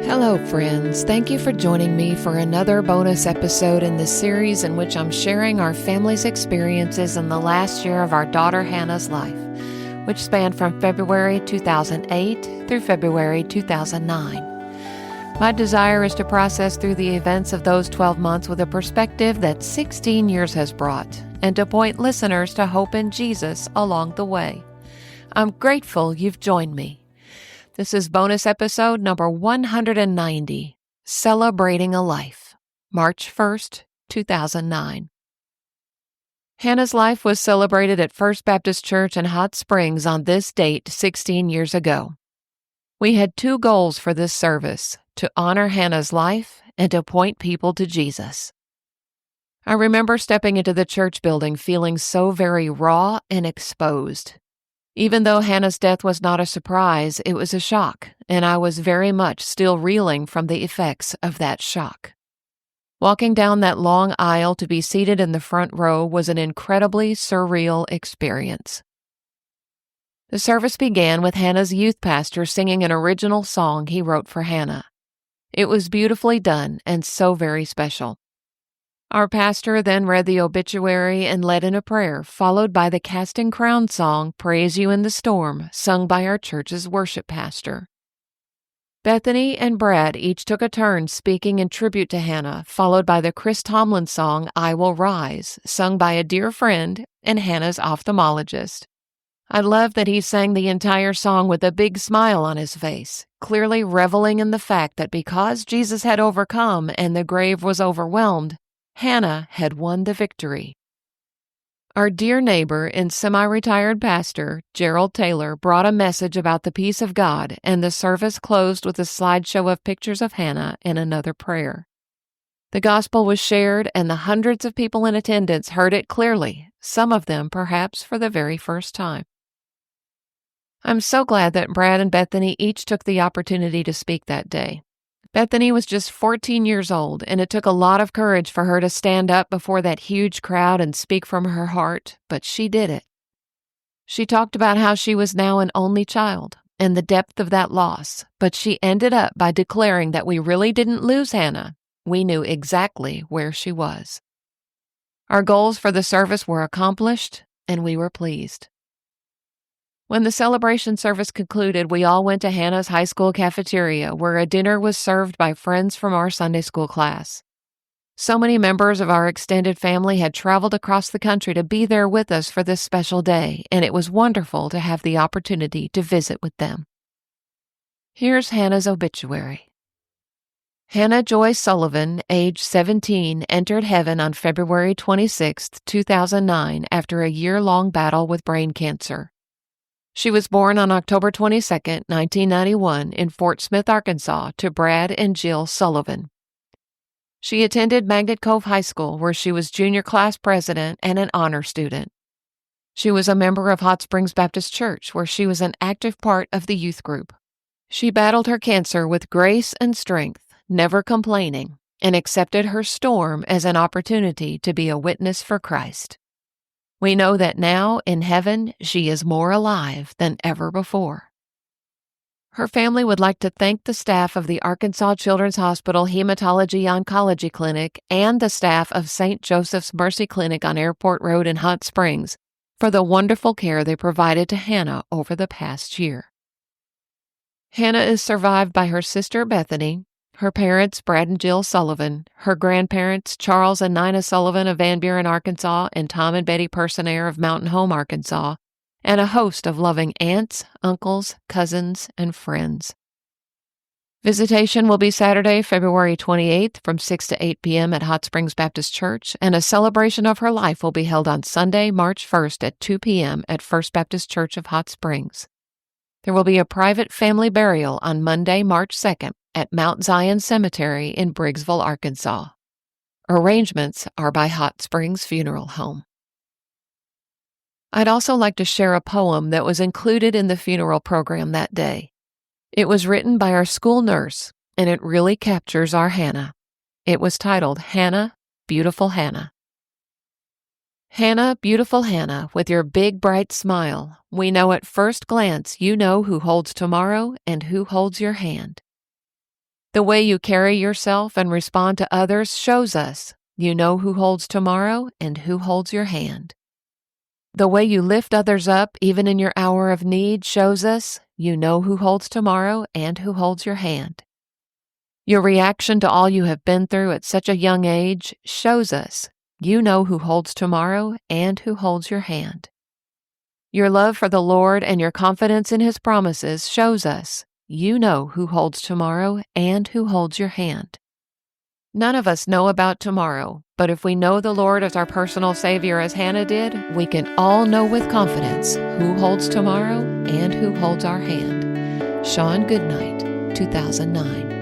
Hello, friends. Thank you for joining me for another bonus episode in this series in which I'm sharing our family's experiences in the last year of our daughter Hannah's life, which spanned from February 2008 through February 2009. My desire is to process through the events of those 12 months with a perspective that 16 years has brought, and to point listeners to hope in Jesus along the way. I'm grateful you've joined me. This is bonus episode number 190, Celebrating a Life, March 1st, 2009. Hannah's life was celebrated at First Baptist Church in Hot Springs on this date 16 years ago. We had two goals for this service: to honor Hannah's life and to point people to Jesus. I remember stepping into the church building feeling so very raw and exposed. Even though Hannah's death was not a surprise, it was a shock, and I was very much still reeling from the effects of that shock. Walking down that long aisle to be seated in the front row was an incredibly surreal experience. The service began with Hannah's youth pastor singing an original song he wrote for Hannah. It was beautifully done and so very special. Our pastor then read the obituary and led in a prayer, followed by the Casting Crown song, Praise You in the Storm, sung by our church's worship pastor. Bethany and Brad each took a turn speaking in tribute to Hannah, followed by the Chris Tomlin song, I Will Rise, sung by a dear friend and Hannah's ophthalmologist. I loved that he sang the entire song with a big smile on his face, clearly reveling in the fact that because Jesus had overcome and the grave was overwhelmed, Hannah had won the victory. Our dear neighbor and semi-retired pastor, Gerald Taylor, brought a message about the peace of God, and the service closed with a slideshow of pictures of Hannah and another prayer. The gospel was shared, and the hundreds of people in attendance heard it clearly, some of them perhaps for the very first time. I'm so glad that Brad and Bethany each took the opportunity to speak that day. Bethany was just 14 years old, and it took a lot of courage for her to stand up before that huge crowd and speak from her heart, but she did it. She talked about how she was now an only child and the depth of that loss, but she ended up by declaring that we really didn't lose Hannah. We knew exactly where she was. Our goals for the service were accomplished, and we were pleased. When the celebration service concluded, we all went to Hannah's high school cafeteria, where a dinner was served by friends from our Sunday school class. So many members of our extended family had traveled across the country to be there with us for this special day, and it was wonderful to have the opportunity to visit with them. Here's Hannah's obituary. Hannah Joy Sullivan, age 17, entered heaven on February 26, 2009, after a year-long battle with brain cancer. She was born on October 22, 1991, in Fort Smith, Arkansas, to Brad and Jill Sullivan. She attended Magnet Cove High School, where she was junior class president and an honor student. She was a member of Hot Springs Baptist Church, where she was an active part of the youth group. She battled her cancer with grace and strength, never complaining, and accepted her storm as an opportunity to be a witness for Christ. We know that now, in heaven, she is more alive than ever before. Her family would like to thank the staff of the Arkansas Children's Hospital Hematology Oncology Clinic and the staff of St. Joseph's Mercy Clinic on Airport Road in Hot Springs for the wonderful care they provided to Hannah over the past year. Hannah is survived by her sister Bethany, her parents, Brad and Jill Sullivan, her grandparents, Charles and Nina Sullivan of Van Buren, Arkansas, and Tom and Betty Personaire of Mountain Home, Arkansas, and a host of loving aunts, uncles, cousins, and friends. Visitation will be Saturday, February 28th from 6 to 8 p.m. at Hot Springs Baptist Church, and a celebration of her life will be held on Sunday, March 1st at 2 p.m. at First Baptist Church of Hot Springs. There will be a private family burial on Monday, March 2nd, at Mount Zion Cemetery in Briggsville, Arkansas. Arrangements are by Hot Springs Funeral Home. I'd also like to share a poem that was included in the funeral program that day. It was written by our school nurse, and it really captures our Hannah. It was titled, Hannah, Beautiful Hannah. Hannah, beautiful Hannah, with your big bright smile, we know at first glance you know who holds tomorrow and who holds your hand. The way you carry yourself and respond to others shows us you know who holds tomorrow and who holds your hand. The way you lift others up even in your hour of need shows us you know who holds tomorrow and who holds your hand. Your reaction to all you have been through at such a young age shows us you know who holds tomorrow and who holds your hand. Your love for the Lord and your confidence in His promises shows us you know who holds tomorrow and who holds your hand. None of us know about tomorrow, but if we know the Lord as our personal Savior as Hannah did, we can all know with confidence who holds tomorrow and who holds our hand. Sean Goodnight, 2009.